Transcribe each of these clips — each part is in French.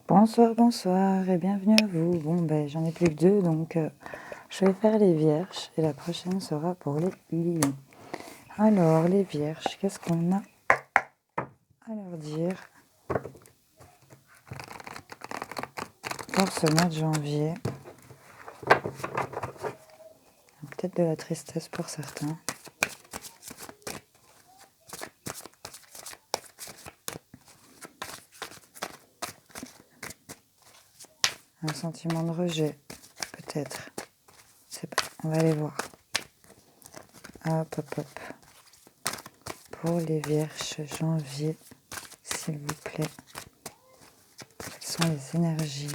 Bonsoir, bonsoir et bienvenue à vous. Bon, j'en ai plus que deux, donc je vais faire les vierges et la prochaine sera pour les lions. Alors, les vierges, qu'est-ce qu'on a à leur dire pour ce mois de janvier? Peut-être de la tristesse pour certains. Un sentiment de rejet, peut-être. Je sais pas, on va aller voir. Hop, hop, hop. Pour les vierges, janvier, s'il vous plaît. Quelles sont les énergies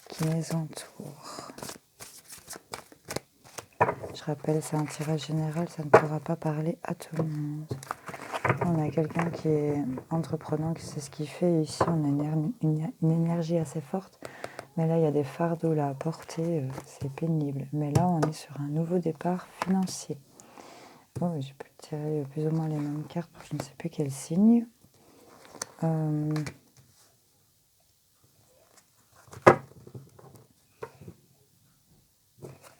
qui les entourent? Je rappelle, c'est un tirage général, ça ne pourra pas parler à tout le monde. On a quelqu'un qui est entreprenant, qui sait ce qu'il fait. Ici, on a une énergie assez forte. Mais là, il y a des fardeaux là à porter. C'est pénible. Mais là, on est sur un nouveau départ financier. Bon, j'ai pu tirer plus ou moins les mêmes cartes pour je ne sais plus quel signe.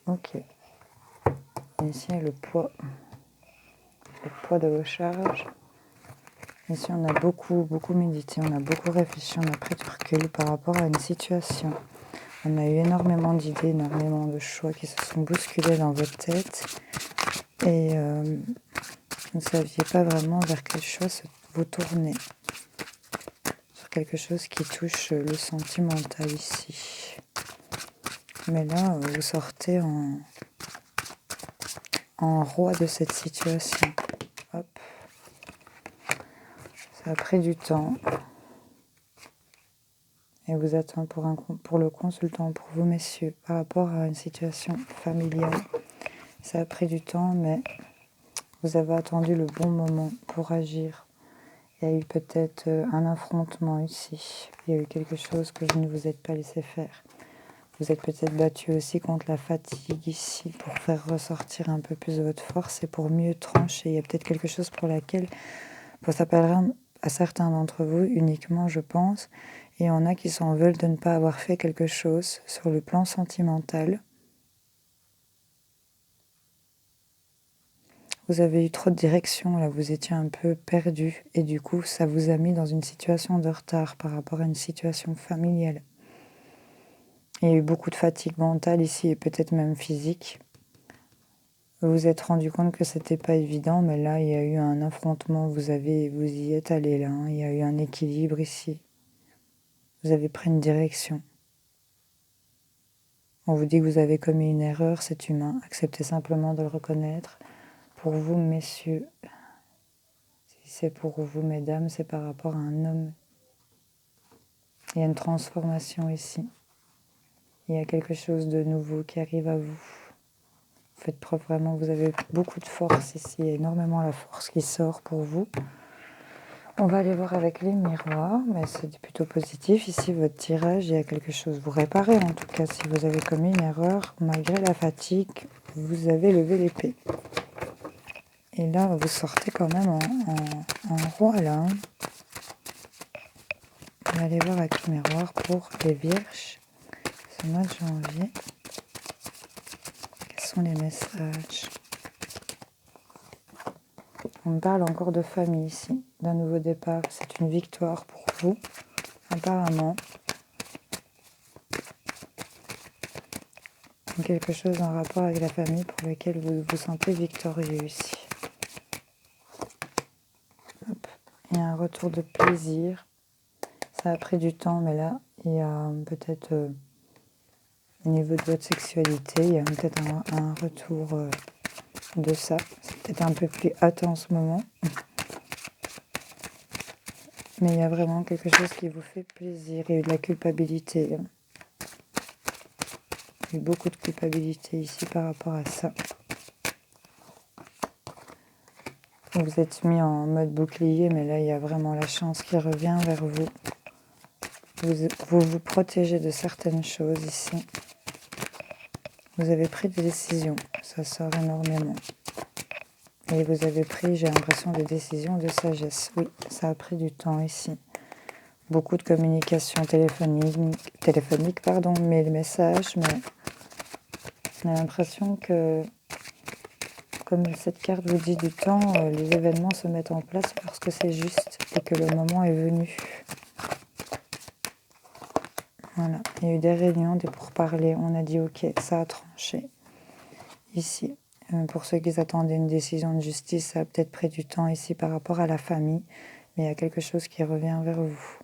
Ok. Ici, le poids de vos charges. Ici, on a beaucoup médité, on a beaucoup réfléchi, on a pris du recul par rapport à une situation. On a eu énormément d'idées, énormément de choix qui se sont bousculés dans votre tête. Et vous ne saviez pas vraiment vers quel choix vous tourner. Sur quelque chose qui touche le sentimental ici. Mais là, vous sortez en roi de cette situation. Hop. Ça a pris du temps. Et vous attend pour le consultant, pour vous messieurs, par rapport à une situation familiale. Ça a pris du temps, mais vous avez attendu le bon moment pour agir. Il y a eu peut-être un affrontement ici. Il y a eu quelque chose que vous ne vous êtes pas laissé faire. Vous êtes peut-être battu aussi contre la fatigue ici pour faire ressortir un peu plus de votre force et pour mieux trancher. Il y a peut-être quelque chose pour s'appellera à certains d'entre vous uniquement, je pense. Et il y en a qui s'en veulent de ne pas avoir fait quelque chose sur le plan sentimental. Vous avez eu trop de direction, là, vous étiez un peu perdu. Et du coup, ça vous a mis dans une situation de retard par rapport à une situation familiale. Il y a eu beaucoup de fatigue mentale ici et peut-être même physique. Vous vous êtes rendu compte que c'était pas évident, mais là, il y a eu un affrontement. Vous y êtes allé là. Il y a eu un équilibre ici. Vous avez pris une direction. On vous dit que vous avez commis une erreur, c'est humain. Acceptez simplement de le reconnaître. Pour vous, messieurs, si c'est pour vous, mesdames, c'est par rapport à un homme. Il y a une transformation ici. Il y a quelque chose de nouveau qui arrive à vous. Faites preuve vraiment, vous avez beaucoup de force ici, énormément la force qui sort pour vous. On va aller voir avec les miroirs, mais c'est plutôt positif. Ici, votre tirage, il y a quelque chose. Vous réparez en tout cas, si vous avez commis une erreur, malgré la fatigue, vous avez levé l'épée. Et là, vous sortez quand même en roi là. On va aller voir avec le miroir pour les vierges. Ce mois de janvier. Quels sont les messages ? On me parle encore de famille ici, d'un nouveau départ. C'est une victoire pour vous, apparemment. Quelque chose en rapport avec la famille pour lequel vous vous sentez victorieux ici. Hop. Il y a un retour de plaisir. Ça a pris du temps, mais là, il y a peut-être, au niveau de votre sexualité, il y a peut-être un retour de ça. C'est peut-être un peu plus hâte en ce moment. Mais il y a vraiment quelque chose qui vous fait plaisir. Il y a eu de la culpabilité. Il y a eu beaucoup de culpabilité ici par rapport à ça. Vous êtes mis en mode bouclier, mais là, il y a vraiment la chance qui revient vers vous. Vous protégez de certaines choses ici. Vous avez pris des décisions. Ça sort énormément. Et vous avez pris, j'ai l'impression, des décisions de sagesse. Oui, ça a pris du temps ici. beaucoup de communication téléphonique, pardon, mais les messages, mais on a l'impression que, comme cette carte vous dit du temps, les événements se mettent en place parce que c'est juste et que le moment est venu. Voilà, il y a eu des réunions, des pourparlers, on a dit ok, ça a tranché. Ici, pour ceux qui attendaient une décision de justice, ça a peut-être pris du temps ici par rapport à la famille, mais il y a quelque chose qui revient vers vous.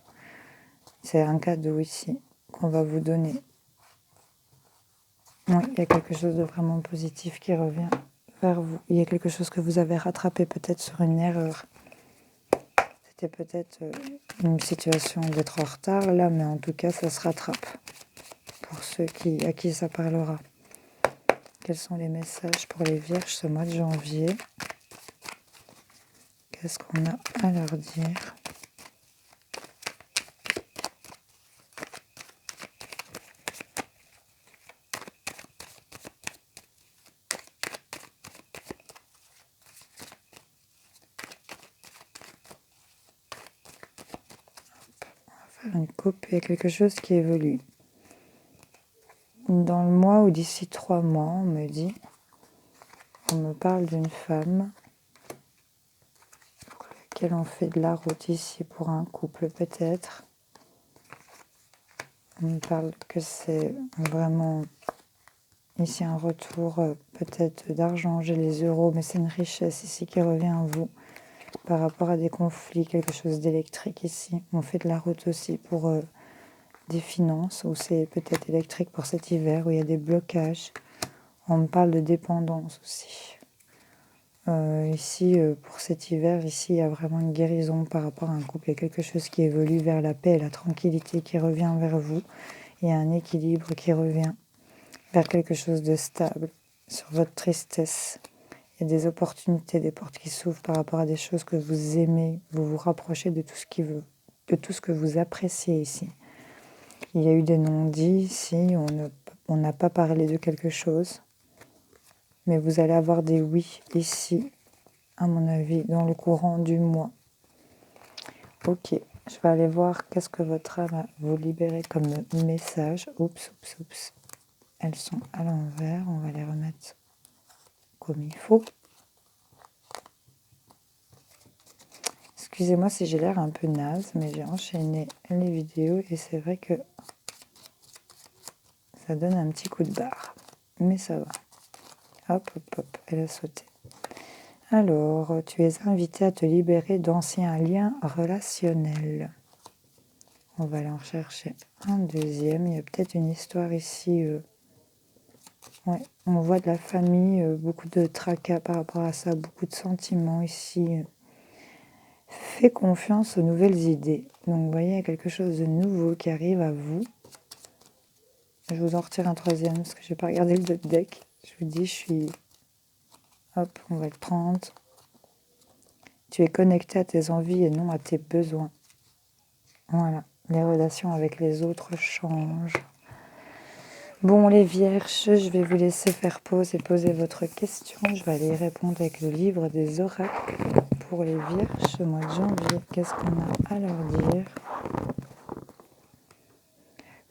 C'est un cadeau ici qu'on va vous donner. Oui, il y a quelque chose de vraiment positif qui revient vers vous. Il y a quelque chose que vous avez rattrapé peut-être sur une erreur. C'était peut-être une situation d'être en retard là, mais en tout cas, ça se rattrape pour ceux à qui ça parlera. Quels sont les messages pour les vierges ce mois de janvier? Qu'est-ce qu'on a à leur dire? On va faire une coupe, il y a quelque chose qui évolue. Dans le mois ou d'ici 3 mois, on me parle d'une femme pour laquelle on fait de la route ici pour un couple peut-être. On me parle que c'est vraiment ici un retour peut-être d'argent, j'ai les euros, mais c'est une richesse ici qui revient à vous par rapport à des conflits, quelque chose d'électrique ici. On fait de la route aussi pour des finances, ou c'est peut-être électrique pour cet hiver, où il y a des blocages. On me parle de dépendance aussi. Ici, pour cet hiver, ici, il y a vraiment une guérison par rapport à un couple. Il y a quelque chose qui évolue vers la paix et la tranquillité qui revient vers vous. Il y a un équilibre qui revient vers quelque chose de stable sur votre tristesse. Il y a des opportunités, des portes qui s'ouvrent par rapport à des choses que vous aimez. Vous vous rapprochez de tout ce que vous appréciez ici. Il y a eu des non-dits ici, on n'a pas parlé de quelque chose. Mais vous allez avoir des oui ici, à mon avis, dans le courant du mois. Ok, je vais aller voir qu'est-ce que votre âme a vous libérer comme message. Oups. Elles sont à l'envers, on va les remettre comme il faut. Excusez-moi si j'ai l'air un peu naze, mais j'ai enchaîné les vidéos et c'est vrai que ça donne un petit coup de barre. Mais ça va. Hop, elle a sauté. Alors, tu es invité à te libérer d'anciens liens relationnels. On va aller en chercher un deuxième. Il y a peut-être une histoire ici. Ouais, on voit de la famille, beaucoup de tracas par rapport à ça, beaucoup de sentiments ici. Fais confiance aux nouvelles idées. Donc, vous voyez, il y a quelque chose de nouveau qui arrive à vous. Je vous en retire un troisième parce que je n'ai pas regardé le deck. Je vous dis, je suis... Hop, on va le prendre. Tu es connecté à tes envies et non à tes besoins. Voilà, les relations avec les autres changent. Bon, les vierges, je vais vous laisser faire pause et poser votre question. Je vais aller y répondre avec le livre des oracles pour les vierges ce mois de janvier. Qu'est-ce qu'on a à leur dire?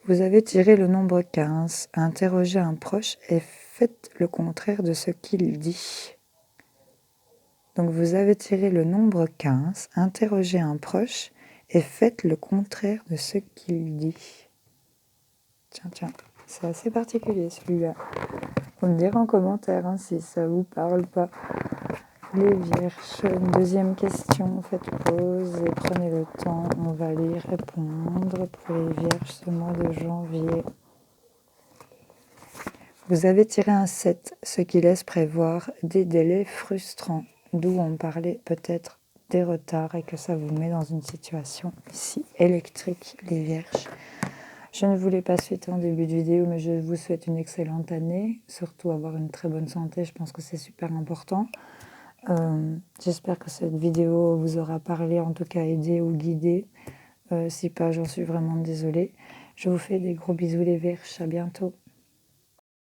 Vous avez tiré le nombre 15. Interrogez un proche et faites le contraire de ce qu'il dit. Donc vous avez tiré le nombre 15. Interrogez un proche et faites le contraire de ce qu'il dit. Tiens, c'est assez particulier celui-là. Vous me direz en commentaire si ça vous parle pas. Les vierges, une deuxième question, faites pause et prenez le temps, on va aller y répondre pour les vierges ce mois de janvier. Vous avez tiré un 7, ce qui laisse prévoir des délais frustrants, d'où on parlait peut-être des retards et que ça vous met dans une situation ici électrique, les vierges. Je ne voulais pas suite en début de vidéo, mais je vous souhaite une excellente année, surtout avoir une très bonne santé, je pense que c'est super important. J'espère que cette vidéo vous aura parlé, en tout cas aidé ou guidé. Si pas, j'en suis vraiment désolée. Je vous fais des gros bisous les vierges, à bientôt.